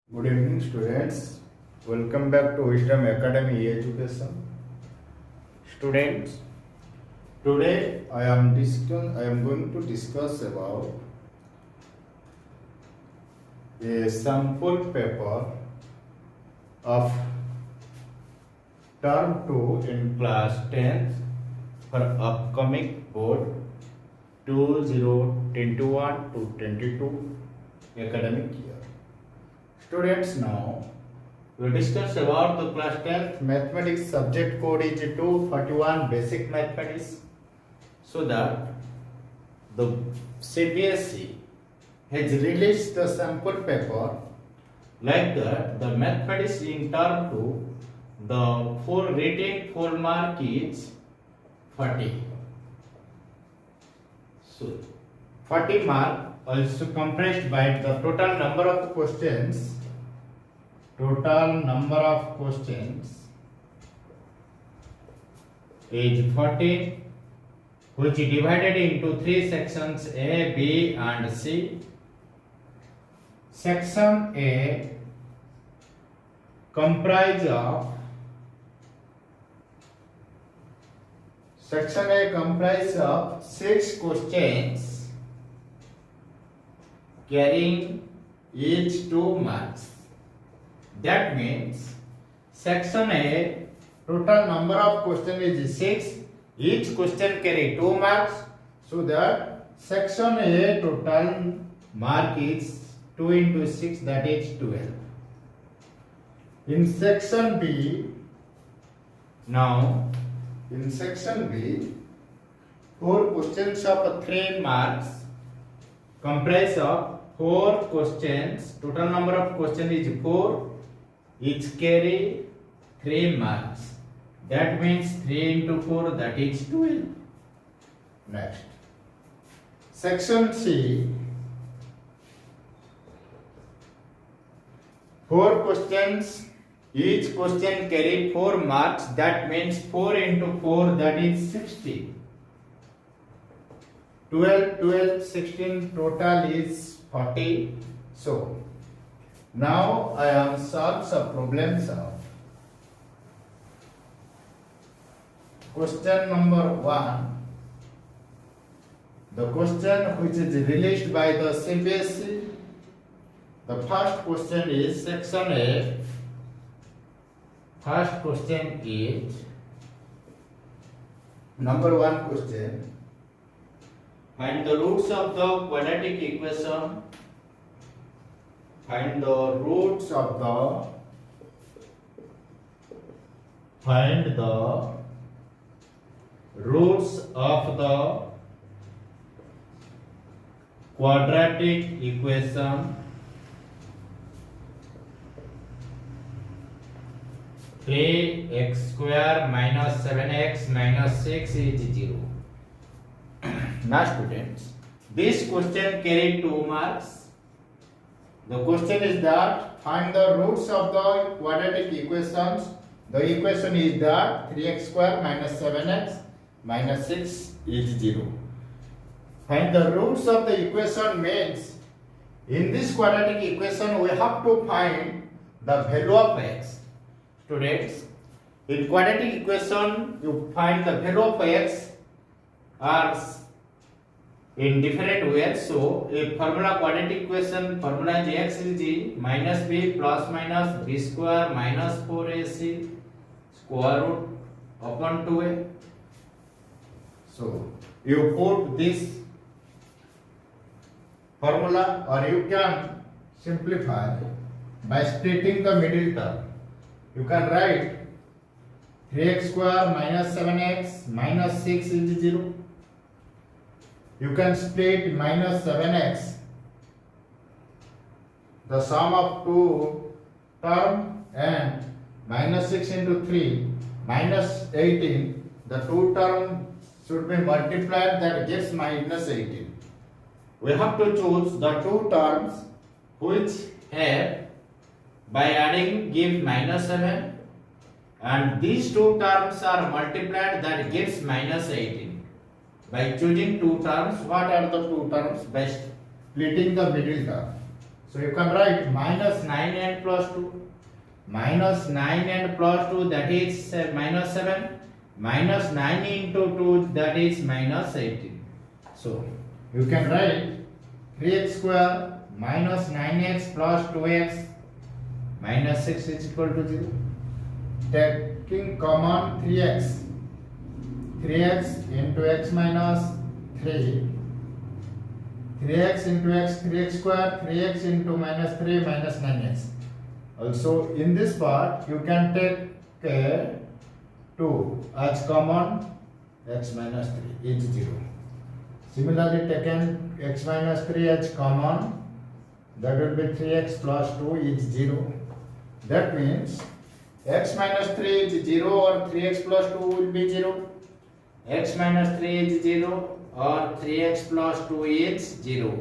Good evening, students. Welcome back to Wisdom Academy Education. Students, today I am going to discuss about a sample paper of term 2 in class 10th for upcoming board 2021 to 22 academic year. Students, now we discuss about the class 10th mathematics subject code is 241 basic mathematics, so that the CBSE has released the sample paper like that. The mathematics in term 2, the full written full mark is 40. So 40 mark also comprised by the total number of questions. Total number of questions is 40, which is divided into three sections A, B and C. Section A comprises of six questions carrying each 2 marks. That means section A total number of question is 6. Each question carry 2 marks. So that section A total mark is 2 into 6, that is 12. In section B, now in section B, 4 questions of 3 marks comprise of 4 questions. Total number of questions is 4. Each carry 3 marks. That means 3 into 4, that is 12. Next. Section C. 4 questions. Each question carry 4 marks. That means 4 into 4, that is 16. 12, 16, total is 40. So, now I am solved some problems of question number 1. The question which is released by the CBSE. The first question is section A. First question is number 1 question. Find the roots of the quadratic equation. Find the roots of the quadratic equation 3x square minus 7x minus 6 is 0. Now students, this question carried 2 marks. The question is that find the roots of the quadratic equations. The equation is that 3x square minus 7x minus 6 is 0. Find the roots of the equation means in this quadratic equation we have to find the value of x. Students, in quadratic equation you find the value of x are in different ways. So, a formula quadratic equation formula is x is g minus b plus minus b square minus 4ac square root upon 2a. So, you put this formula, or you can simplify by splitting the middle term. You can write 3x square minus 7x minus 6 is 0. You can split minus 7x, the sum of 2 term, and minus 6 into 3 minus 18. The 2 term should be multiplied, that gives minus 18. We have to choose the 2 terms which have by adding give minus 7, and these 2 terms are multiplied, that gives minus 18. By choosing 2 terms, what are the 2 terms? By splitting the middle term. So you can write minus 9 and plus 2. Minus 9 and plus 2, that is minus 7. Minus 9 into 2, that is minus 18. So you can write 3x square minus 9x plus 2x minus 6 is equal to 0. Taking common 3x. 3x into x minus 3. 3x into x, 3x square, 3x into minus 3 minus 9x. Also in this part you can take 2 as common, x minus 3 is 0. Similarly taken x minus 3 as common, that will be 3x plus 2 is 0. That means x minus 3 is 0 or 3x plus 2 will be 0. X minus 3 is 0 or 3x plus 2 is 0.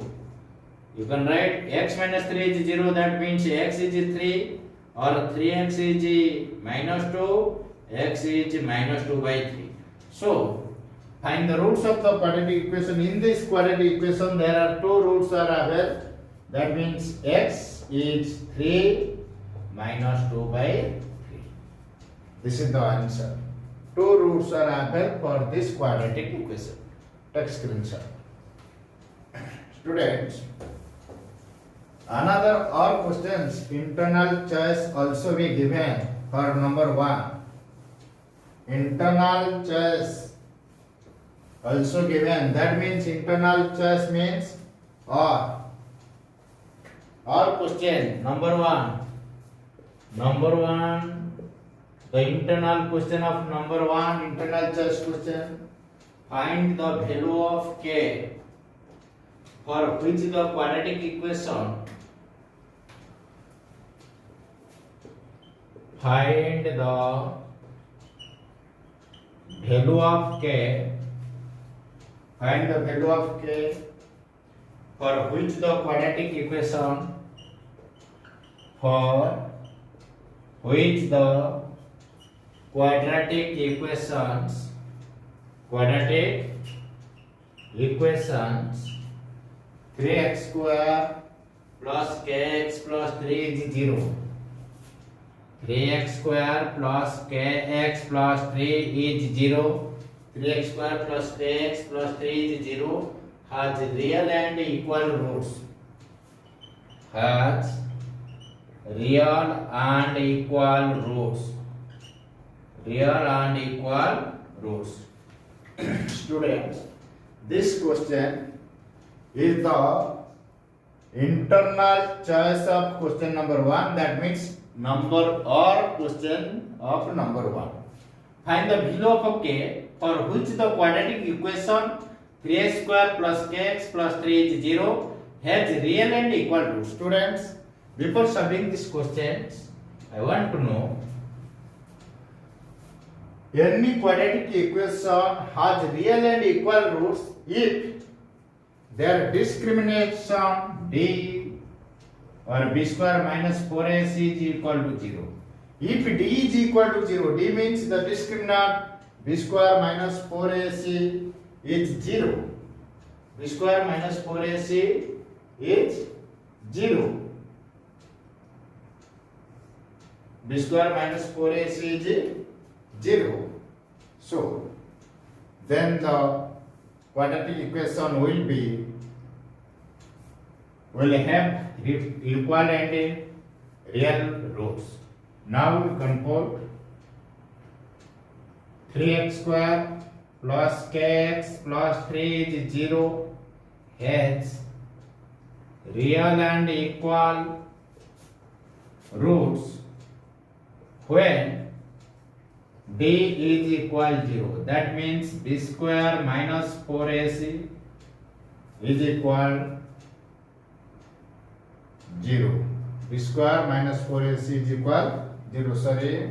You can write x minus 3 is 0, that means x is 3 or 3x is minus 2, x is minus 2 by 3. So find the roots of the quadratic equation. In this quadratic equation there are two roots are available. That means x is 3 minus 2 by 3. This is the answer. Two roots are available for this quadratic equation. Take screenshot. Students, another or questions internal choice also be given for number 1. Internal choice also given. That means internal choice means or question number 1. Number 1, the internal question of number 1, internal choice question. Find the value of k for which the quadratic equation. Find the value of k. Find the value of k for which the quadratic equation. For which the quadratic equations. Quadratic equations 3x square plus kx plus 3 is 0. 3x square plus kx plus 3 is 0. 3x square plus kx plus 3 is 0. Has real and equal roots. Has real and equal roots. Real and equal roots. Students, this question is the internal choice of question number 1. That means number or question of number 1. Find the value of k for which the quadratic equation 3x square plus kx plus 3 is 0 has real and equal roots. Students, before solving these questions, I want to know any quadratic equation has real and equal roots if their discrimination d or b square minus 4ac is equal to 0. If d is equal to 0, d means the discriminant b square minus 4ac is 0. b square minus 4ac is 0. b square minus 4ac is 0. So then the quadratic equation will have equal and real roots. Now we can put 3x square plus kx plus 3 is 0 has real and equal roots when d is equal 0. That means b square minus 4ac is equal 0. b square minus 4ac is equal 0. Sorry,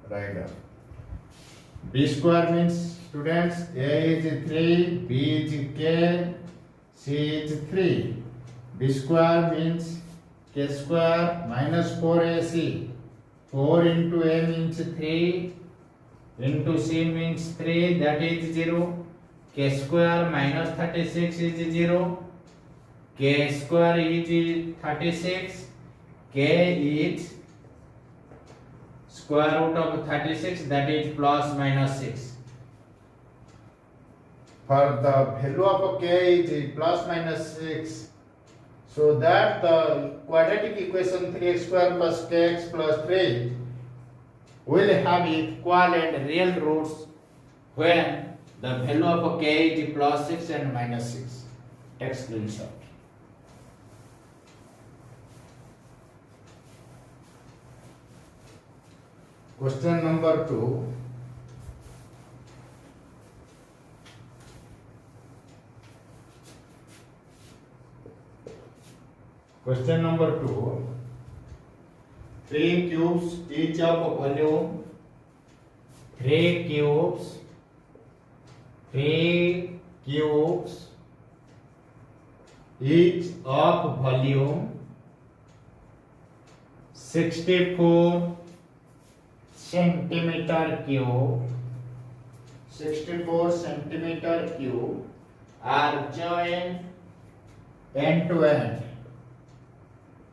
write down. b square means, students, a is 3, b is k, c is 3. b square means k square minus 4ac. 4 into a means 3 into c means 3, that is 0. K square minus 36 is 0. k square is 36, k is square root of 36, that is plus minus 6. For the value of k is plus minus 6, so that the quadratic equation 3x square plus kx plus 3 will have equal and real roots when the value of k is plus 6 and minus 6. Take screenshot. Question number 2. Question number 2. 3 cubes each of volume. 3 cubes each of volume 64 centimeter cube, 64 centimeter cube are joined end to end,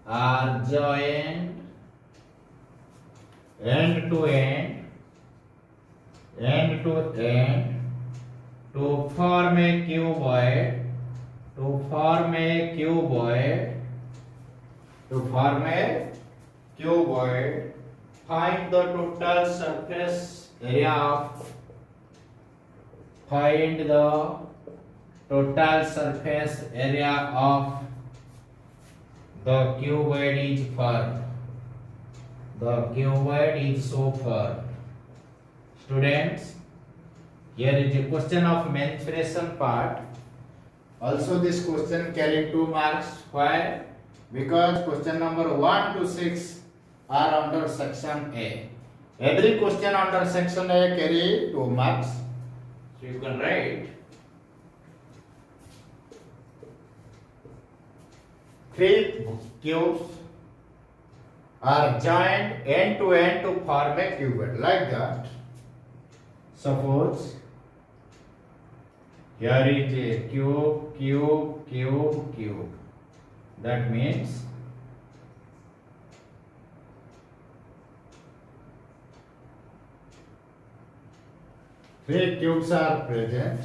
are joined end to end, end to end to form a cuboid, to form a cuboid, to form a cuboid. Find the total surface area of, find the total surface area of the cuboid is formed. The cuboid is so formed. Students, here is a question of mensuration part. Also this question carry 2 marks. Why? Because question number 1 to 6 are under section A. Every question under section A carry 2 marks. So you can write 3 cubes are joined end to end to form a cuboid, like that. Suppose here is a cube, cube, cube, cube. That means three cubes are present.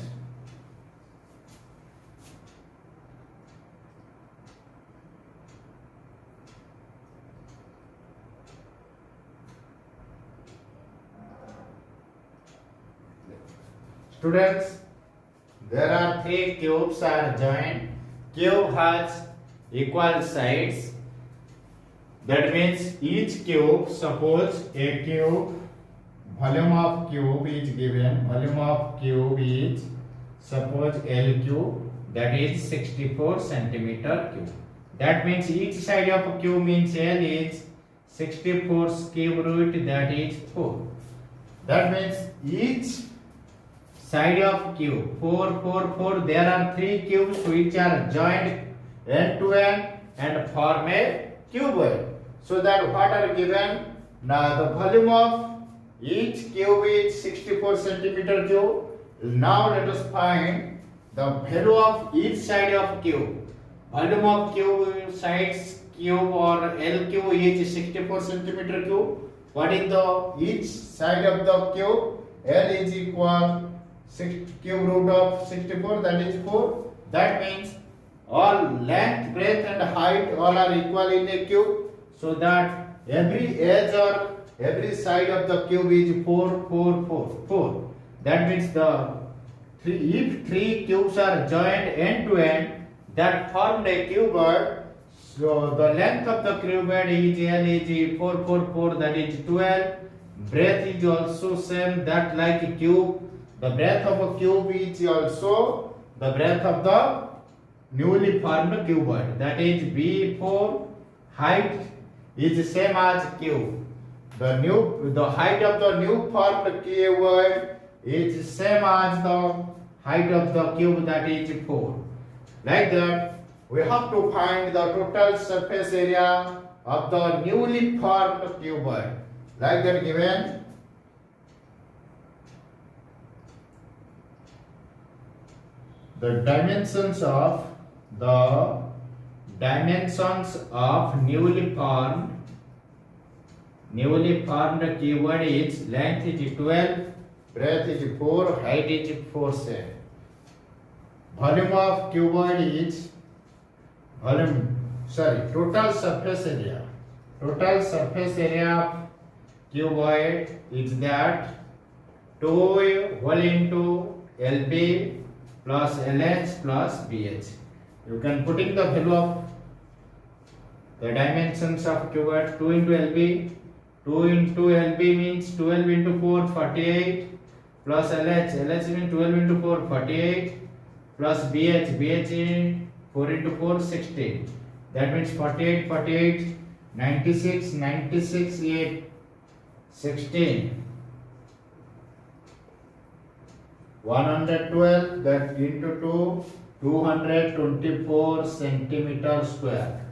Students, there are 3 cubes are joined. Cube has equal sides. That means each cube, suppose a cube, volume of cube is given. Volume of cube is, suppose L cube, that is 64 centimeter cube. That means each side of cube means L is 64 cube root, that is 4. That means each side of cube 4, 4, 4. There are 3 cubes which are joined end to end and form a cuboid. So that what are given? Now the volume of each cube is 64 centimeter cube. Now let us find the value of each side of cube. Volume of cube sides cube or L cube is 64 centimeter cube. What is the each side of the cube? L is equal 6 cube root of 64, that is 4. That means all length, breadth and height all are equal in a cube. So that every edge or every side of the cube is 4, 4, 4, 4. That means if 3 cubes are joined end to end, that formed a cuboid. So the length of the cuboid is L is 4, 4, 4, that is 12. Breadth is also same, that like a cube. The breadth of a cube is also the breadth of the newly formed cuboid, that is B4. Height is same as cube. The height of the new formed cuboid is same as the height of the cube, that is 4. Like that, we have to find the total surface area of the newly formed cuboid. Like that given. The dimensions of the dimensions of newly formed cuboid is length is 12, breadth is 4, height is 4 cm. Volume of cuboid is total surface area. Total surface area of cuboid is that 2 whole into LB plus LH plus BH. You can put in the value of the dimensions of cuboid. 2 into LB. 2 into LB means 12 into 4 48 plus LH means 12 into 4 48 plus BH is 4 into 4 16. That means 48 96 8 16 112, that into 2 224 centimeter square.